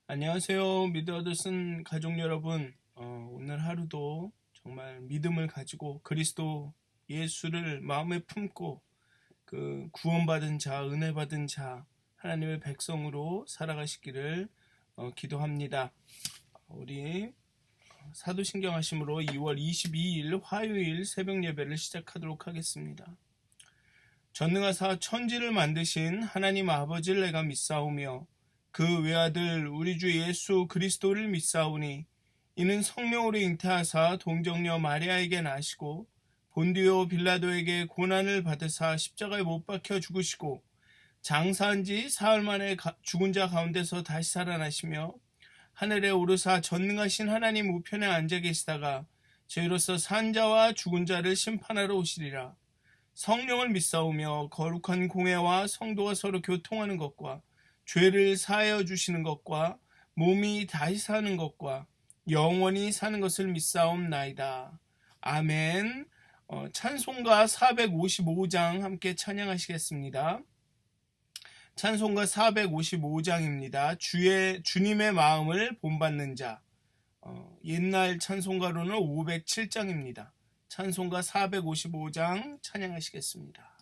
안녕하세요. 미드어드슨 가족 여러분. 오늘 하루도 정말 믿음을 가지고 그리스도 예수를 마음에 품고 그 구원받은 자, 은혜 받은 자, 하나님의 백성으로 살아가시기를 기도합니다. 우리 사도신경 하심으로 2월 22일 화요일 새벽 예배를 시작하도록 하겠습니다. 전능하사 천지를 만드신 하나님 아버지를 내가 믿사오며 그 외아들 우리 주 예수 그리스도를 믿사오니 이는 성령으로 잉태하사 동정녀 마리아에게 나시고 본디오 빌라도에게 고난을 받으사 십자가에 못 박혀 죽으시고 장사한 지 사흘 만에 죽은 자 가운데서 다시 살아나시며 하늘에 오르사 전능하신 하나님 우편에 앉아 계시다가 저희로서 산 자와 죽은 자를 심판하러 오시리라. 성령을 믿사오며 거룩한 공회와 성도가 서로 교통하는 것과 죄를 사하여 주시는 것과 몸이 다시 사는 것과 영원히 사는 것을 믿사옵나이다. 아멘. 찬송가 455장 함께 찬양하시겠습니다. 찬송가 455장입니다. 주님의 마음을 본받는 자. 옛날 찬송가로는 507장입니다. 찬송가 455장 찬양하시겠습니다.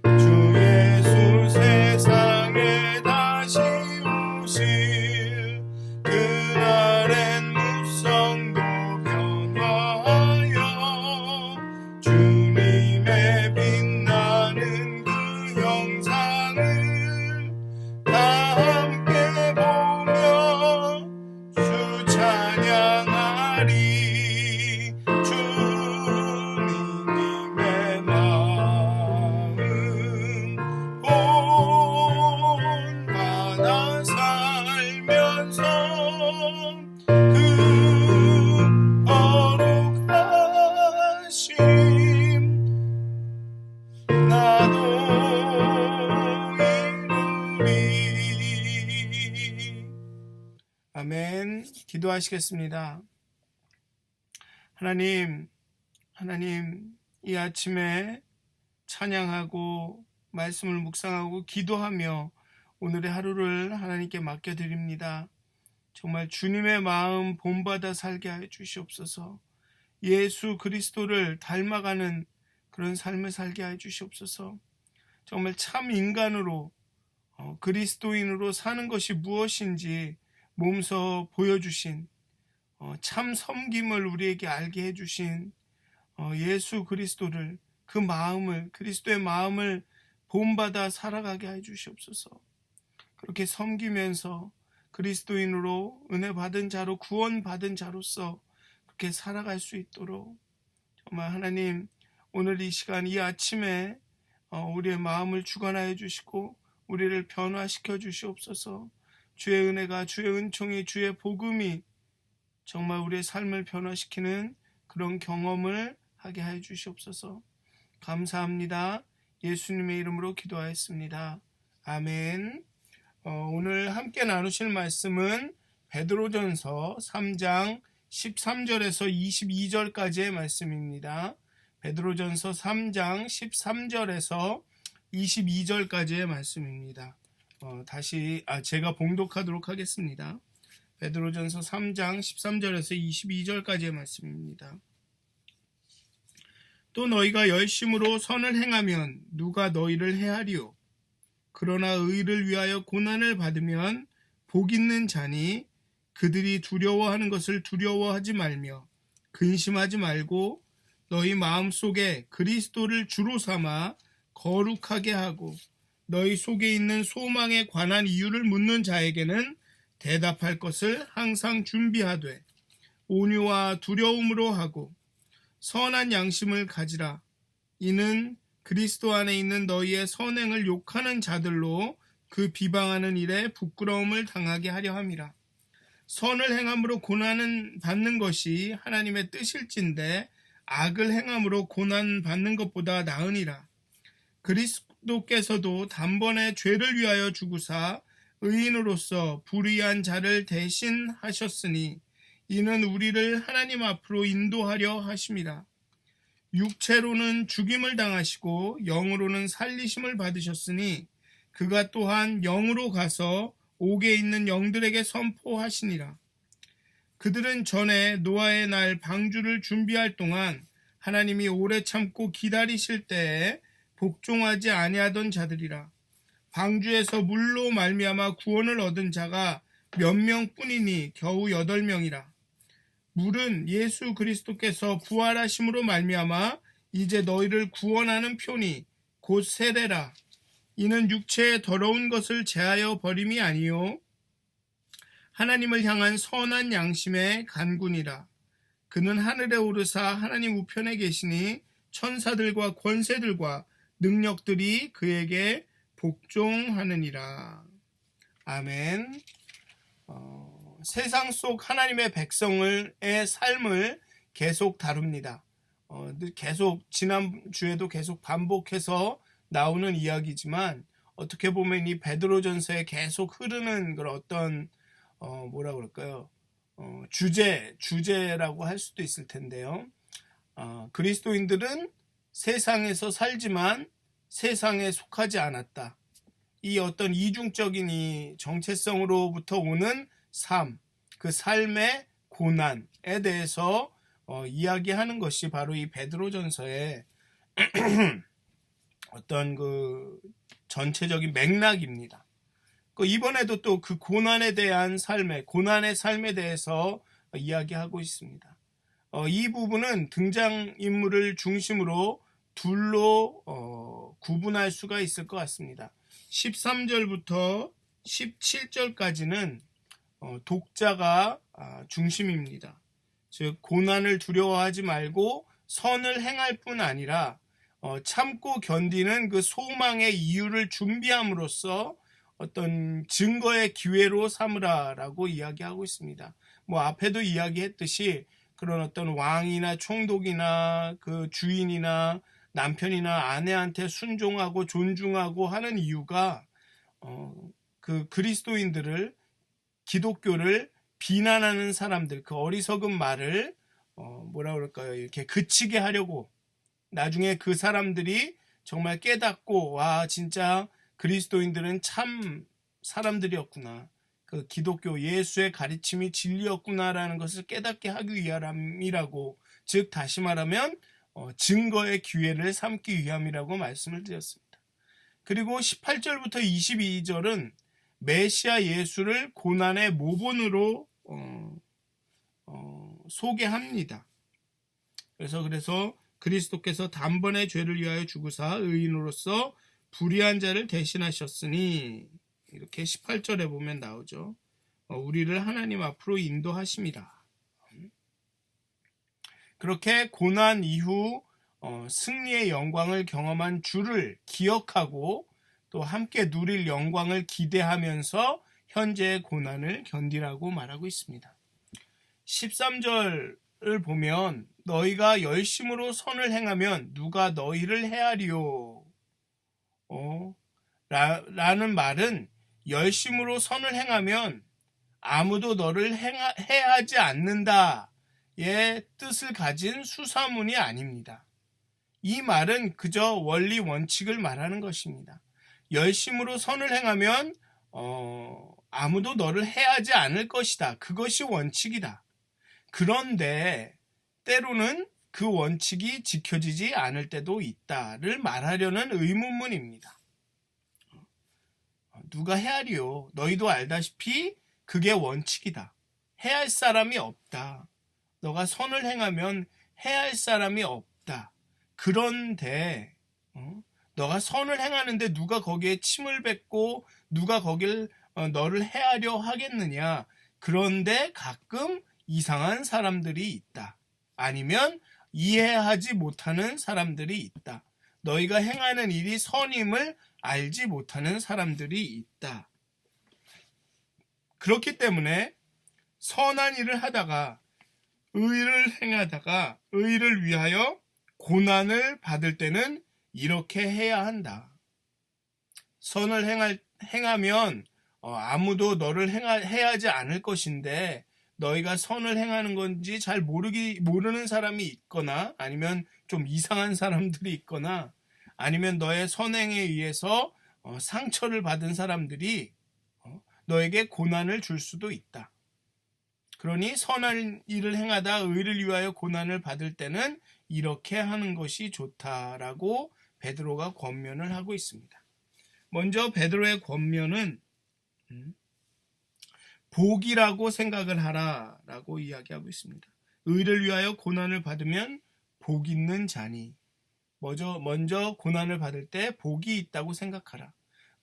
주 예수 세상에 다시 아멘. 기도하시겠습니다. 하나님, 이 아침에 찬양하고 말씀을 묵상하고 기도하며 오늘의 하루를 하나님께 맡겨드립니다. 정말 주님의 마음 본받아 살게 하여 주시옵소서. 예수 그리스도를 닮아가는 그런 삶을 살게 하여 주시옵소서. 정말 참 인간으로 그리스도인으로 사는 것이 무엇인지 몸소 보여주신 참 섬김을 우리에게 알게 해주신 예수 그리스도를 그 마음을 그리스도의 마음을 본받아 살아가게 해 주시옵소서. 그렇게 섬기면서 그리스도인으로 은혜 받은 자로 구원 받은 자로서 그렇게 살아갈 수 있도록 정말 하나님 오늘 이 시간 이 아침에 우리의 마음을 주관하여 주시고 우리를 변화시켜 주시옵소서. 주의 은혜가 주의 은총이 주의 복음이 정말 우리의 삶을 변화시키는 그런 경험을 하게 하여 주시옵소서. 감사합니다. 예수님의 이름으로 기도하였습니다. 아멘. 오늘 함께 나누실 말씀은 베드로전서 3장 13절에서 22절까지의 말씀입니다. 베드로전서 3장 13절에서 22절까지의 말씀입니다. 제가 봉독하도록 하겠습니다. 베드로전서 3장 13절에서 22절까지의 말씀입니다. 또 너희가 열심으로 선을 행하면 누가 너희를 해하리요? 그러나 의를 위하여 고난을 받으면 복 있는 자니 그들이 두려워하는 것을 두려워하지 말며 근심하지 말고 너희 마음속에 그리스도를 주로 삼아 거룩하게 하고 너희 속에 있는 소망에 관한 이유를 묻는 자에게는 대답할 것을 항상 준비하되 온유와 두려움으로 하고 선한 양심을 가지라. 이는 그리스도 안에 있는 너희의 선행을 욕하는 자들로 그 비방하는 일에 부끄러움을 당하게 하려 함이라. 선을 행함으로 고난을 받는 것이 하나님의 뜻일진데 악을 행함으로 고난 받는 것보다 나으니라. 그리스도께서도 단번에 죄를 위하여 죽으사 의인으로서 불의한 자를 대신하셨으니 이는 우리를 하나님 앞으로 인도하려 하심이라. 육체로는 죽임을 당하시고 영으로는 살리심을 받으셨으니 그가 또한 영으로 가서 옥에 있는 영들에게 선포하시니라. 그들은 전에 노아의 날 방주를 준비할 동안 하나님이 오래 참고 기다리실 때에 복종하지 아니하던 자들이라. 방주에서 물로 말미암아 구원을 얻은 자가 몇 명뿐이니 겨우 8명이라. 물은 예수 그리스도께서 부활하심으로 말미암아 이제 너희를 구원하는 표니 곧 세례라. 이는 육체의 더러운 것을 제하여 버림이 아니요 하나님을 향한 선한 양심의 간군이라. 그는 하늘에 오르사 하나님 우편에 계시니 천사들과 권세들과 능력들이 그에게 복종하느니라. 아멘. 세상 속 하나님의 백성의 삶을 계속 다룹니다. 계속 지난주에도 계속 반복해서 나오는 이야기지만 어떻게 보면 이 베드로전서에 계속 흐르는 그런 어떤 뭐라 그럴까요? 주제라고 할 수도 있을 텐데요. 그리스도인들은 세상에서 살지만 세상에 속하지 않았다. 이 어떤 이중적인 이 정체성으로부터 오는 삶, 그 삶의 고난에 대해서 이야기하는 것이 바로 이 베드로전서의 어떤 그 전체적인 맥락입니다. 이번에도 또 그 고난에 대한 고난의 삶에 대해서 이야기하고 있습니다. 이 부분은 등장인물을 중심으로 둘로 구분할 수가 있을 것 같습니다. 13절부터 17절까지는 독자가 중심입니다. 즉 고난을 두려워하지 말고 선을 행할 뿐 아니라 참고 견디는 그 소망의 이유를 준비함으로써 어떤 증거의 기회로 삼으라라고 이야기하고 있습니다. 앞에도 이야기했듯이 그런 어떤 왕이나 총독이나 그 주인이나 남편이나 아내한테 순종하고 존중하고 하는 이유가 그 그리스도인들을 기독교를 비난하는 사람들, 그 어리석은 말을 뭐라 그럴까요? 이렇게 그치게 하려고 나중에 그 사람들이 정말 깨닫고 와 진짜 그리스도인들은 참 사람들이었구나. 그 기독교 예수의 가르침이 진리였구나라는 것을 깨닫게 하기 위함이라고, 즉 다시 말하면 증거의 기회를 삼기 위함이라고 말씀을 드렸습니다. 그리고 18절부터 22절은 메시아 예수를 고난의 모본으로 소개합니다. 그래서 그리스도께서 단번에 죄를 위하여 죽으사 의인으로서 불의한 자를 대신하셨으니, 이렇게 18절에 보면 나오죠. 우리를 하나님 앞으로 인도하심이라. 그렇게 고난 이후 승리의 영광을 경험한 주를 기억하고 또 함께 누릴 영광을 기대하면서 현재의 고난을 견디라고 말하고 있습니다. 13절을 보면 너희가 열심으로 선을 행하면 누가 너희를 헤아리요? 라는 말은 열심으로 선을 행하면 아무도 너를 해하지 않는다의 뜻을 가진 수사문이 아닙니다. 이 말은 그저 원리 원칙을 말하는 것입니다. 열심으로 선을 행하면 아무도 너를 해하지 않을 것이다. 그것이 원칙이다. 그런데 때로는 그 원칙이 지켜지지 않을 때도 있다를 말하려는 의문문입니다. 누가 헤아리요? 너희도 알다시피 그게 원칙이다. 해할 사람이 없다. 너가 선을 행하면 해할 사람이 없다. 그런데 너가 선을 행하는데 누가 거기에 침을 뱉고 누가 거길 너를 헤아려 하겠느냐. 그런데 가끔 이상한 사람들이 있다. 아니면 이해하지 못하는 사람들이 있다. 너희가 행하는 일이 선임을 알지 못하는 사람들이 있다. 그렇기 때문에 선한 일을 하다가 의를 행하다가 의를 위하여 고난을 받을 때는 이렇게 해야 한다. 선을 행하면 아무도 너를 해하지 않을 것인데 너희가 선을 행하는 건지 잘 모르는 사람이 있거나 아니면 좀 이상한 사람들이 있거나 아니면 너의 선행에 의해서 상처를 받은 사람들이 너에게 고난을 줄 수도 있다. 그러니 선한 일을 행하다 의를 위하여 고난을 받을 때는 이렇게 하는 것이 좋다라고 베드로가 권면을 하고 있습니다. 먼저 베드로의 권면은 복이라고 생각을 하라라고 이야기하고 있습니다. 의를 위하여 고난을 받으면 복 있는 자니. 먼저 고난을 받을 때 복이 있다고 생각하라.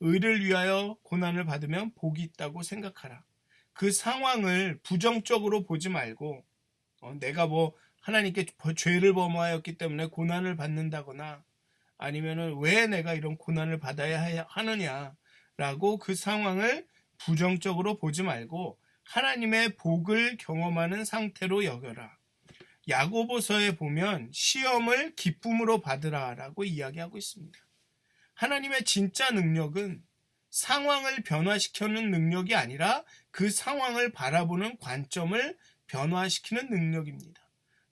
의를 위하여 고난을 받으면 복이 있다고 생각하라. 그 상황을 부정적으로 보지 말고 내가 하나님께 죄를 범하였기 때문에 고난을 받는다거나 아니면은 왜 내가 이런 고난을 받아야 하느냐라고 그 상황을 부정적으로 보지 말고 하나님의 복을 경험하는 상태로 여겨라. 야고보서에 보면 시험을 기쁨으로 받으라라고 이야기하고 있습니다. 하나님의 진짜 능력은 상황을 변화시키는 능력이 아니라 그 상황을 바라보는 관점을 변화시키는 능력입니다.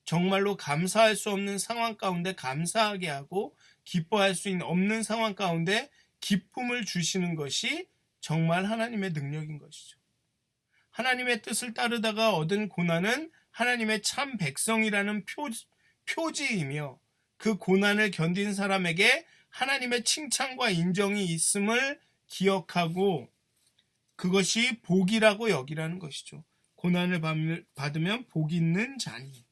정말로 감사할 수 없는 상황 가운데 감사하게 하고 기뻐할 수 없는 상황 가운데 기쁨을 주시는 것이 정말 하나님의 능력인 것이죠. 하나님의 뜻을 따르다가 얻은 고난은 하나님의 참 백성이라는 표지이며 그 고난을 견딘 사람에게 하나님의 칭찬과 인정이 있음을 기억하고 그것이 복이라고 여기라는 것이죠. 고난을 받으면 복 있는 자니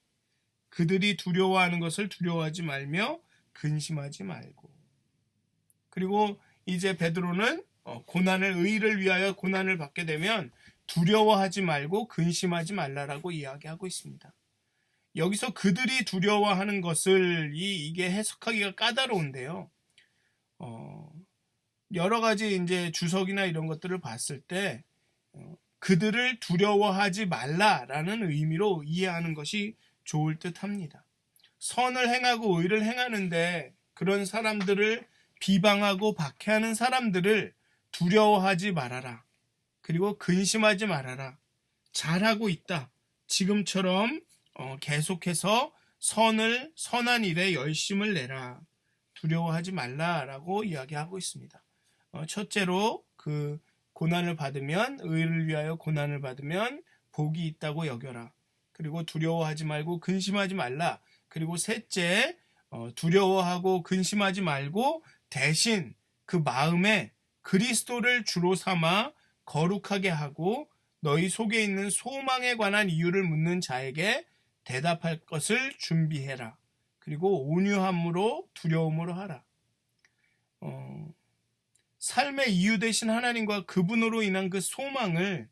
그들이 두려워하는 것을 두려워하지 말며 근심하지 말고. 그리고 이제 베드로는 의를 위하여 고난을 받게 되면 두려워하지 말고 근심하지 말라라고 이야기하고 있습니다. 여기서 그들이 두려워하는 것을 이게 해석하기가 까다로운데요. 여러 가지 이제 주석이나 이런 것들을 봤을 때 그들을 두려워하지 말라라는 의미로 이해하는 것이 좋을 듯합니다. 선을 행하고 의를 행하는데 그런 사람들을 비방하고 박해하는 사람들을 두려워하지 말아라. 그리고 근심하지 말아라. 잘하고 있다. 지금처럼 계속해서 선한 일에 열심을 내라. 두려워하지 말라라고 이야기하고 있습니다. 첫째로 그 고난을 받으면, 의를 위하여 고난을 받으면 복이 있다고 여겨라. 그리고 두려워하지 말고 근심하지 말라. 그리고 셋째, 두려워하고 근심하지 말고 대신 그 마음에 그리스도를 주로 삼아 거룩하게 하고 너희 속에 있는 소망에 관한 이유를 묻는 자에게 대답할 것을 준비해라. 그리고 온유함으로 두려움으로 하라. 삶의 이유 되신 하나님과 그분으로 인한 그 소망을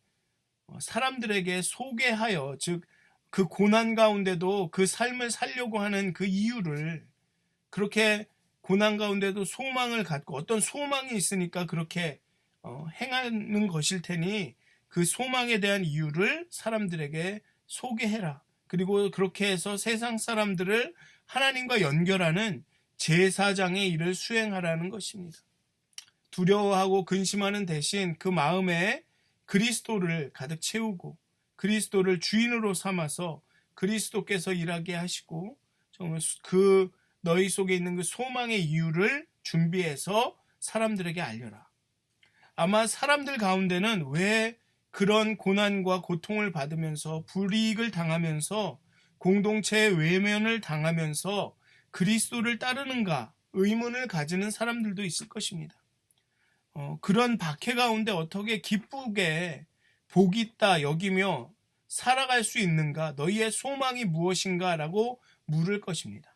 사람들에게 소개하여, 즉 그 고난 가운데도 그 삶을 살려고 하는 그 이유를, 그렇게 고난 가운데도 소망을 갖고 어떤 소망이 있으니까 그렇게 행하는 것일 테니 그 소망에 대한 이유를 사람들에게 소개해라. 그리고 그렇게 해서 세상 사람들을 하나님과 연결하는 제사장의 일을 수행하라는 것입니다. 두려워하고 근심하는 대신 그 마음에 그리스도를 가득 채우고 그리스도를 주인으로 삼아서 그리스도께서 일하게 하시고 정말 그 너희 속에 있는 그 소망의 이유를 준비해서 사람들에게 알려라. 아마 사람들 가운데는 왜 그런 고난과 고통을 받으면서 불이익을 당하면서 공동체의 외면을 당하면서 그리스도를 따르는가 의문을 가지는 사람들도 있을 것입니다. 그런 박해 가운데 어떻게 기쁘게 복이 있다 여기며 살아갈 수 있는가? 너희의 소망이 무엇인가? 라고 물을 것입니다.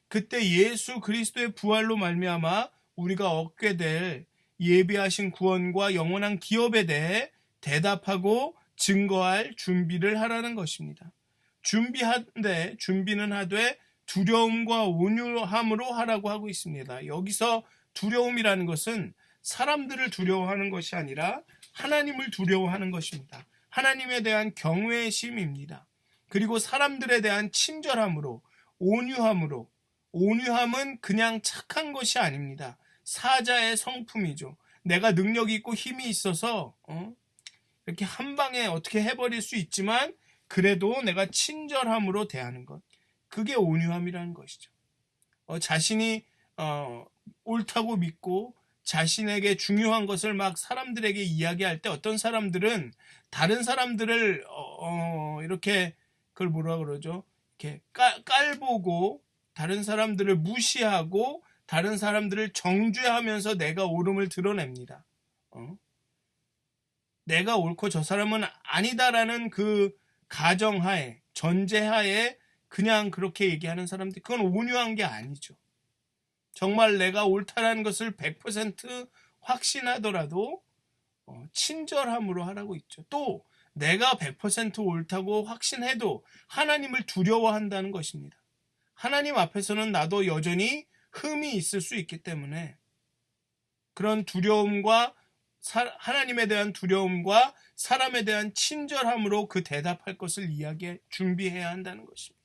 그때 예수 그리스도의 부활로 말미암아 우리가 얻게 될 예비하신 구원과 영원한 기업에 대해 대답하고 증거할 준비를 하라는 것입니다. 준비는 하되 두려움과 온유함으로 하라고 하고 있습니다. 여기서 두려움이라는 것은 사람들을 두려워하는 것이 아니라 하나님을 두려워하는 것입니다. 하나님에 대한 경외의 심입니다. 그리고 사람들에 대한 친절함으로, 온유함으로, 온유함은 그냥 착한 것이 아닙니다. 사자의 성품이죠. 내가 능력이 있고 힘이 있어서 이렇게 한 방에 어떻게 해버릴 수 있지만 그래도 내가 친절함으로 대하는 것, 그게 온유함이라는 것이죠. 자신이 옳다고 믿고 자신에게 중요한 것을 막 사람들에게 이야기할 때 어떤 사람들은 다른 사람들을 이렇게 그걸 뭐라 그러죠? 이렇게 깔보고 다른 사람들을 무시하고 다른 사람들을 정죄하면서 내가 옳음을 드러냅니다. 내가 옳고 저 사람은 아니다라는 그 가정하에, 전제하에 그냥 그렇게 얘기하는 사람들, 그건 온유한 게 아니죠. 정말 내가 옳다라는 것을 100% 확신하더라도 친절함으로 하라고 있죠. 또 내가 100% 옳다고 확신해도 하나님을 두려워한다는 것입니다. 하나님 앞에서는 나도 여전히 흠이 있을 수 있기 때문에 그런 두려움과 하나님에 대한 두려움과 사람에 대한 친절함으로 그 대답할 것을 준비해야 한다는 것입니다.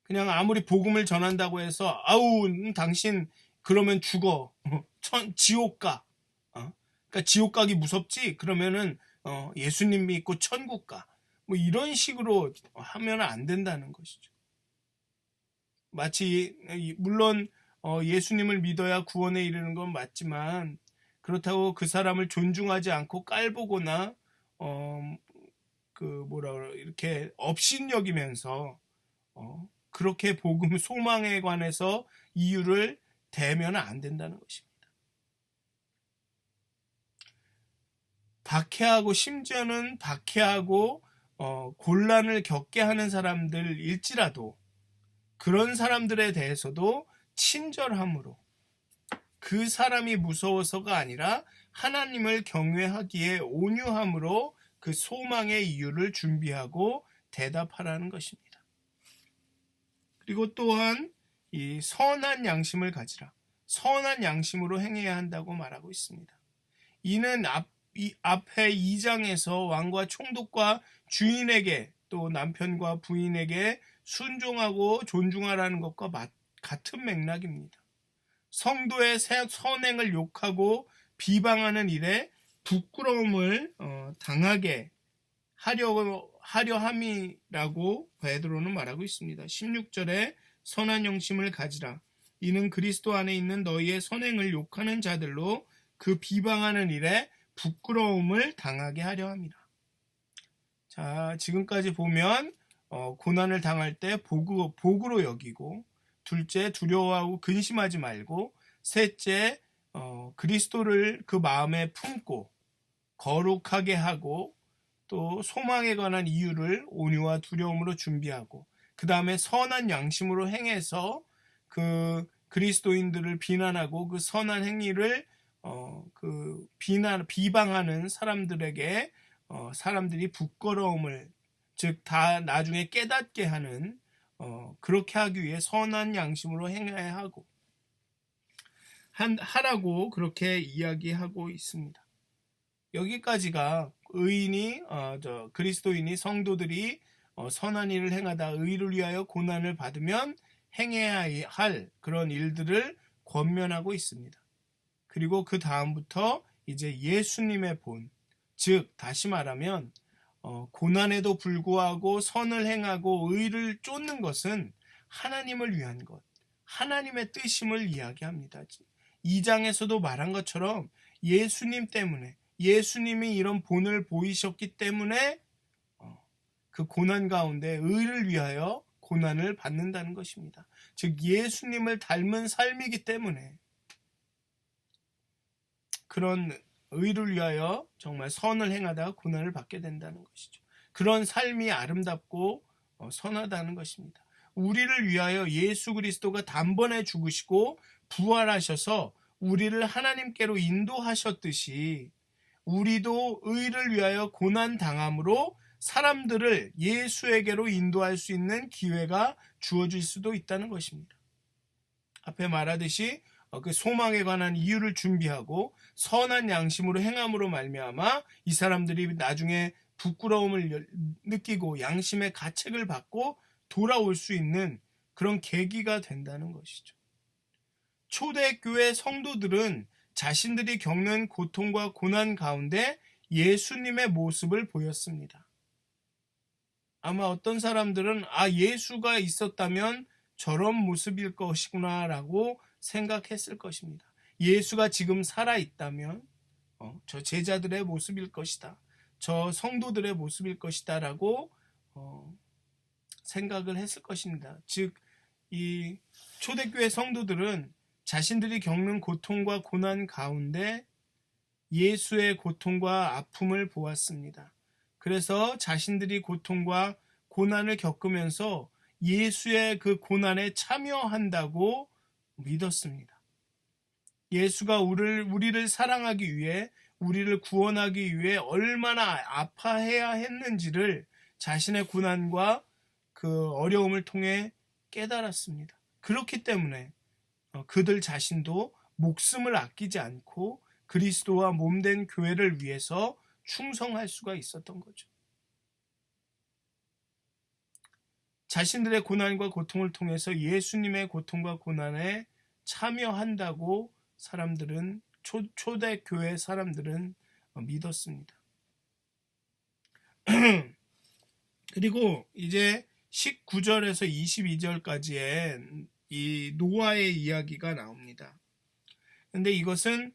그냥 아무리 복음을 전한다고 해서 아우 당신 그러면 죽어, 지옥 가, 그러니까 지옥 가기 무섭지? 그러면은 예수님 믿고 천국 가, 뭐 이런 식으로 하면 안 된다는 것이죠. 마치 물론 예수님을 믿어야 구원에 이르는 건 맞지만 그렇다고 그 사람을 존중하지 않고 깔보거나 이렇게 업신여기면서 그렇게 복음 소망에 관해서 이유를 대면 안 된다는 것입니다. 박해하고 심지어는 박해하고 곤란을 겪게 하는 사람들일지라도 그런 사람들에 대해서도 친절함으로, 그 사람이 무서워서가 아니라 하나님을 경외하기에 온유함으로 그 소망의 이유를 준비하고 대답하라는 것입니다. 그리고 또한 이 선한 양심을 가지라. 선한 양심으로 행해야 한다고 말하고 있습니다. 이는 앞에 2장에서 왕과 총독과 주인에게 또 남편과 부인에게 순종하고 존중하라는 것과 같은 맥락입니다. 성도의 선행을 욕하고 비방하는 일에 부끄러움을 당하게 하려 함이라고 베드로는 말하고 있습니다. 16절에 선한 영심을 가지라. 이는 그리스도 안에 있는 너희의 선행을 욕하는 자들로 그 비방하는 일에 부끄러움을 당하게 하려 함이라. 자, 지금까지 보면 고난을 당할 때 복으로 여기고, 둘째 두려워하고 근심하지 말고, 셋째 그리스도를 그 마음에 품고 거룩하게 하고, 또 소망에 관한 이유를 온유와 두려움으로 준비하고, 그 다음에 선한 양심으로 행해서 그 그리스도인들을 비난하고 그 선한 행위를 비방하는 사람들에게 사람들이 부끄러움을, 즉 다 나중에 깨닫게 하는, 그렇게 하기 위해 선한 양심으로 행해야 하고 하라고 그렇게 이야기하고 있습니다. 여기까지가 의인이 그리스도인이 성도들이 선한 일을 행하다 의를 위하여 고난을 받으면 행해야 할 그런 일들을 권면하고 있습니다. 그리고 그 다음부터 이제 예수님의 본, 즉 다시 말하면 고난에도 불구하고 선을 행하고 의를 쫓는 것은 하나님을 위한 것, 하나님의 뜻임을 이야기합니다. 2장에서도 말한 것처럼 예수님 때문에, 예수님이 이런 본을 보이셨기 때문에 그 고난 가운데 의를 위하여 고난을 받는다는 것입니다. 즉 예수님을 닮은 삶이기 때문에 그런 의를 위하여 정말 선을 행하다가 고난을 받게 된다는 것이죠. 그런 삶이 아름답고 선하다는 것입니다. 우리를 위하여 예수 그리스도가 단번에 죽으시고 부활하셔서 우리를 하나님께로 인도하셨듯이 우리도 의를 위하여 고난 당함으로 사람들을 예수에게로 인도할 수 있는 기회가 주어질 수도 있다는 것입니다. 앞에 말하듯이 그 소망에 관한 이유를 준비하고 선한 양심으로 행함으로 말미암아 이 사람들이 나중에 부끄러움을 느끼고 양심의 가책을 받고 돌아올 수 있는 그런 계기가 된다는 것이죠. 초대교회 성도들은 자신들이 겪는 고통과 고난 가운데 예수님의 모습을 보였습니다. 아마 어떤 사람들은 예수가 있었다면 저런 모습일 것이구나 라고 생각했을 것입니다. 예수가 지금 살아있다면 저 제자들의 모습일 것이다, 저 성도들의 모습일 것이다 라고 생각을 했을 것입니다. 즉 이 초대교회 성도들은 자신들이 겪는 고통과 고난 가운데 예수의 고통과 아픔을 보았습니다. 그래서 자신들이 고통과 고난을 겪으면서 예수의 그 고난에 참여한다고 믿었습니다. 예수가 우리를 사랑하기 위해, 우리를 구원하기 위해 얼마나 아파해야 했는지를 자신의 고난과 그 어려움을 통해 깨달았습니다. 그렇기 때문에 그들 자신도 목숨을 아끼지 않고 그리스도와 몸된 교회를 위해서 충성할 수가 있었던 거죠. 자신들의 고난과 고통을 통해서 예수님의 고통과 고난에 참여한다고 사람들은, 초대교회 사람들은 믿었습니다. 그리고 이제 19절에서 22절까지의 이 노아의 이야기가 나옵니다. 근데 이것은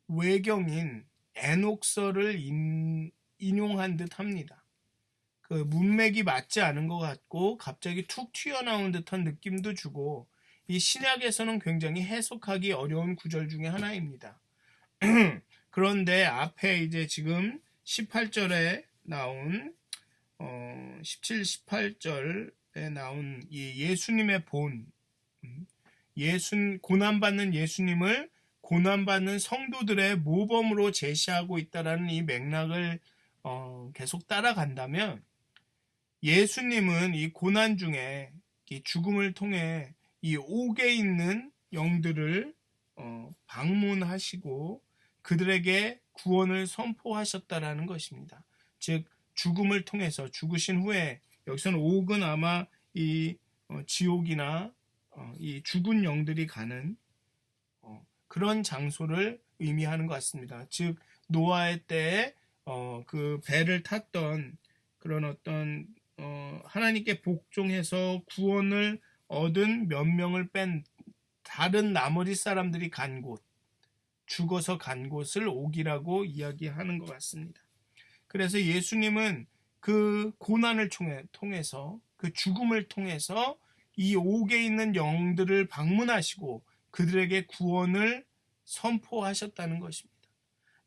외경인 에녹서를 인용한 듯 합니다. 그 문맥이 맞지 않은 것 같고 갑자기 툭 튀어나온 듯한 느낌도 주고, 이 신약에서는 굉장히 해석하기 어려운 구절 중에 하나입니다. 그런데 앞에 이제 지금 18절에 나온 17, 18절에 나온 이 예수님의 본, 고난받는 예수님을 고난받는 성도들의 모범으로 제시하고 있다라는 이 맥락을 계속 따라간다면, 예수님은 이 고난 중에 이 죽음을 통해 이 옥에 있는 영들을 방문하시고 그들에게 구원을 선포하셨다라는 것입니다. 즉 죽음을 통해서, 죽으신 후에, 여기서는 옥은 아마 이 지옥이나 이 죽은 영들이 가는 그런 장소를 의미하는 것 같습니다. 즉 노아의 때에 그 배를 탔던 그런 어떤 하나님께 복종해서 구원을 얻은 몇 명을 뺀 다른 나머지 사람들이 간 곳, 죽어서 간 곳을 옥이라고 이야기하는 것 같습니다. 그래서 예수님은 그 고난을 통해서 그 죽음을 통해서 이 옥에 있는 영들을 방문하시고 그들에게 구원을 선포하셨다는 것입니다.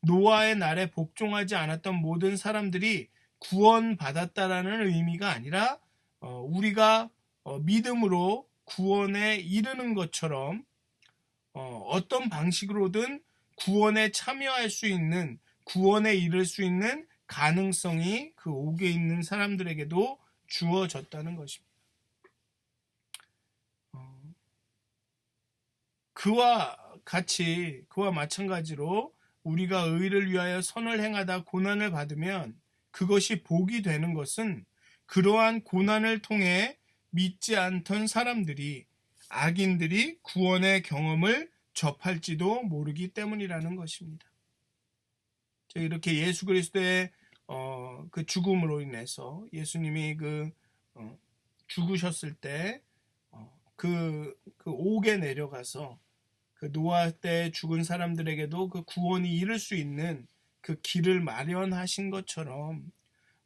노아의 날에 복종하지 않았던 모든 사람들이 구원받았다라는 의미가 아니라 우리가 믿음으로 구원에 이르는 것처럼 어떤 방식으로든 구원에 참여할 수 있는, 구원에 이를 수 있는 가능성이 그 옥에 있는 사람들에게도 주어졌다는 것입니다. 그와 마찬가지로 우리가 의를 위하여 선을 행하다 고난을 받으면 그것이 복이 되는 것은 그러한 고난을 통해 믿지 않던 사람들이, 악인들이 구원의 경험을 접할지도 모르기 때문이라는 것입니다. 이렇게 예수 그리스도의 그 죽음으로 인해서 예수님이 죽으셨을 때 그 옥에 내려가서 그 노아 때 죽은 사람들에게도 그 구원이 이를 수 있는 그 길을 마련하신 것처럼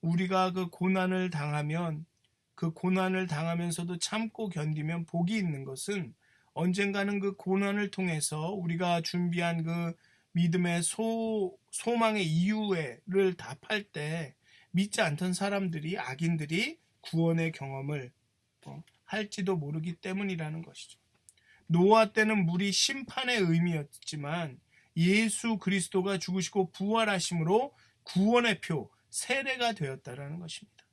우리가 그 고난을 당하면, 그 고난을 당하면서도 참고 견디면 복이 있는 것은 언젠가는 그 고난을 통해서 우리가 준비한 그 믿음의 소망의 이유를 답할 때 믿지 않던 사람들이, 악인들이 구원의 경험을 할지도 모르기 때문이라는 것이죠. 노아 때는 물이 심판의 의미였지만 예수 그리스도가 죽으시고 부활하심으로 구원의 표, 세례가 되었다라는 것입니다.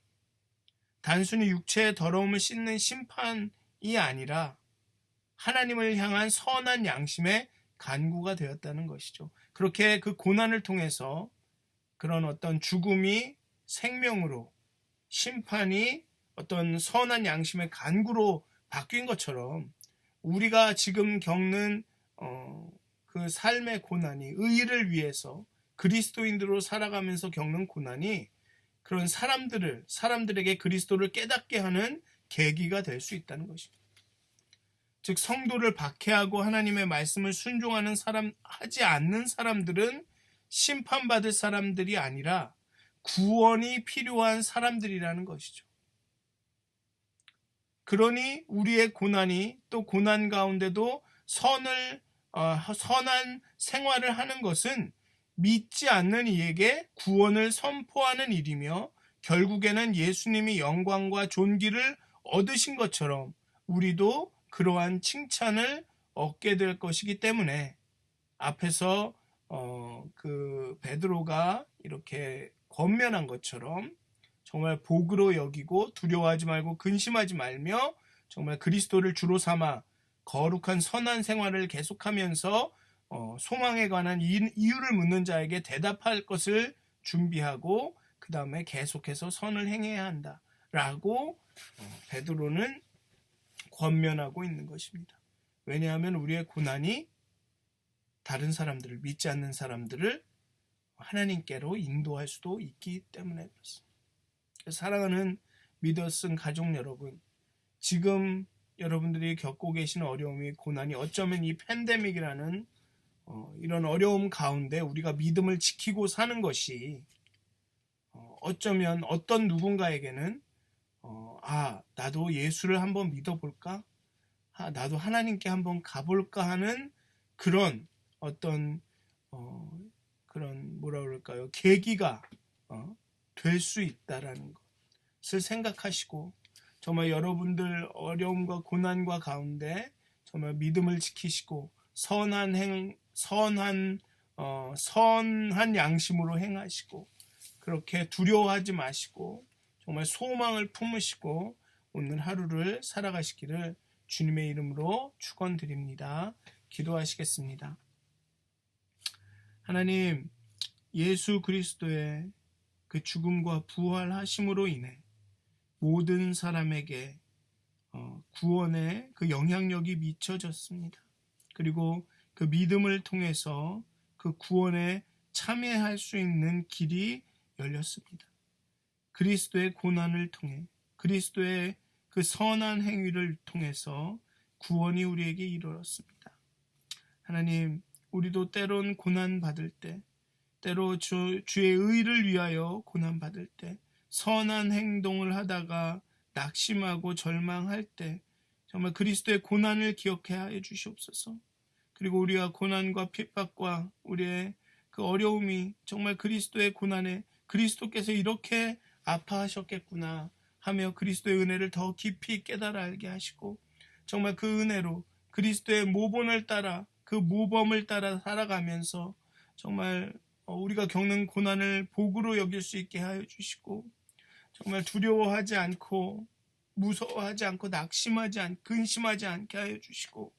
단순히 육체의 더러움을 씻는 심판이 아니라 하나님을 향한 선한 양심의 간구가 되었다는 것이죠. 그렇게 그 고난을 통해서 그런 어떤 죽음이 생명으로, 심판이 어떤 선한 양심의 간구로 바뀐 것처럼 우리가 지금 겪는 그 삶의 고난이, 의를 위해서 그리스도인으로 살아가면서 겪는 고난이 그런 사람들에게 그리스도를 깨닫게 하는 계기가 될 수 있다는 것입니다. 즉 성도를 박해하고 하나님의 말씀을 순종하는 하지 않는 사람들은 심판받을 사람들이 아니라 구원이 필요한 사람들이라는 것이죠. 그러니 우리의 고난이, 또 고난 가운데도 선한 생활을 하는 것은 믿지 않는 이에게 구원을 선포하는 일이며 결국에는 예수님이 영광과 존귀를 얻으신 것처럼 우리도 그러한 칭찬을 얻게 될 것이기 때문에 앞에서 그 베드로가 이렇게 권면한 것처럼 정말 복으로 여기고 두려워하지 말고 근심하지 말며 정말 그리스도를 주로 삼아 거룩한 선한 생활을 계속하면서 소망에 관한 이유를 묻는 자에게 대답할 것을 준비하고 그 다음에 계속해서 선을 행해야 한다라고 베드로는 권면하고 있는 것입니다. 왜냐하면 우리의 고난이 다른 사람들을, 믿지 않는 사람들을 하나님께로 인도할 수도 있기 때문에 그렇습니다. 사랑하는 믿었은 가족 여러분, 지금 여러분들이 겪고 계신 어려움이, 고난이 어쩌면 이 팬데믹이라는 이런 어려움 가운데 우리가 믿음을 지키고 사는 것이 어쩌면 어떤 누군가에게는 나도 예수를 한번 믿어볼까? 나도 하나님께 한번 가볼까 하는 그런 어떤 그런 뭐라 그럴까요? 계기가 될 수 있다라는 것을 생각하시고 정말 여러분들 어려움과 고난과 가운데 정말 믿음을 지키시고 선한 양심으로 행하시고 그렇게 두려워하지 마시고 정말 소망을 품으시고 오늘 하루를 살아가시기를 주님의 이름으로 축원드립니다. 기도하시겠습니다. 하나님, 예수 그리스도의 그 죽음과 부활하심으로 인해 모든 사람에게 구원의 그 영향력이 미쳐졌습니다. 그리고 그 믿음을 통해서 그 구원에 참여할 수 있는 길이 열렸습니다. 그리스도의 고난을 통해, 그리스도의 그 선한 행위를 통해서 구원이 우리에게 이르렀습니다. 하나님, 우리도 때론 고난받을 때, 때로 주의 의를 위하여 고난받을 때, 선한 행동을 하다가 낙심하고 절망할 때 정말 그리스도의 고난을 기억해 주시옵소서. 그리고 우리가 고난과 핍박과 우리의 그 어려움이 정말 그리스도의 고난에 그리스도께서 이렇게 아파하셨겠구나 하며 그리스도의 은혜를 더 깊이 깨달아 알게 하시고, 정말 그 은혜로 그리스도의 모본을 따라, 그 모범을 따라 살아가면서 정말 우리가 겪는 고난을 복으로 여길 수 있게 하여 주시고, 정말 두려워하지 않고 무서워하지 않고 낙심하지 않고 근심하지 않게 하여 주시고,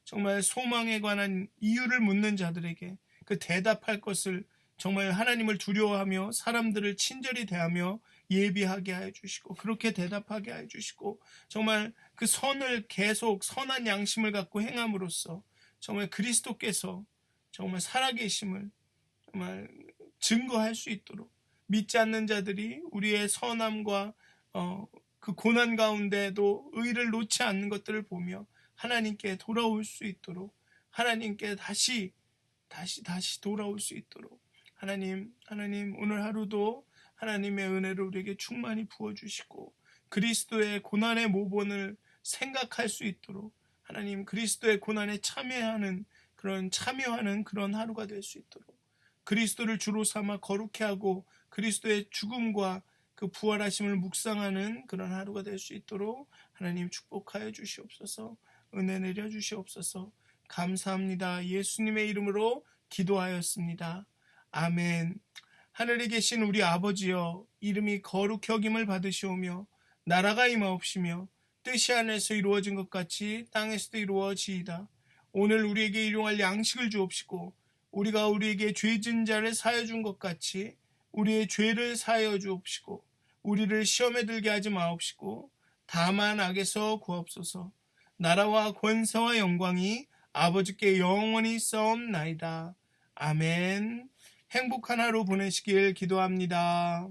정말 소망에 관한 이유를 묻는 자들에게 그 대답할 것을 정말 하나님을 두려워하며 사람들을 친절히 대하며 예비하게 하여 주시고, 그렇게 대답하게 하여 주시고, 정말 그 선을 계속 선한 양심을 갖고 행함으로써 정말 그리스도께서 정말 살아계심을 정말 증거할 수 있도록, 믿지 않는 자들이 우리의 선함과 그 고난 가운데도 의를 놓지 않는 것들을 보며 하나님께 돌아올 수 있도록, 하나님께 다시 돌아올 수 있도록 하나님 오늘 하루도 하나님의 은혜를 우리에게 충만히 부어주시고, 그리스도의 고난의 모본을 생각할 수 있도록 하나님, 그리스도의 고난에 참여하는 그런 하루가 될 수 있도록, 그리스도를 주로 삼아 거룩해 하고 그리스도의 죽음과 그 부활하심을 묵상하는 그런 하루가 될 수 있도록 하나님 축복하여 주시옵소서. 은혜 내려 주시옵소서. 감사합니다. 예수님의 이름으로 기도하였습니다. 아멘. 하늘에 계신 우리 아버지여, 이름이 거룩히 여김을 받으시오며 나라가 임하옵시며 뜻이 하늘에서 이루어진 것 같이 땅에서도 이루어지이다. 오늘 우리에게 일용할 양식을 주옵시고, 우리가 우리에게 죄진 자를 사하여 준 것 같이 우리의 죄를 사하여 주옵시고, 우리를 시험에 들게 하지 마옵시고 다만 악에서 구하옵소서. 나라와 권세와 영광이 아버지께 영원히 있사옵나이다. 아멘. 행복한 하루 보내시길 기도합니다.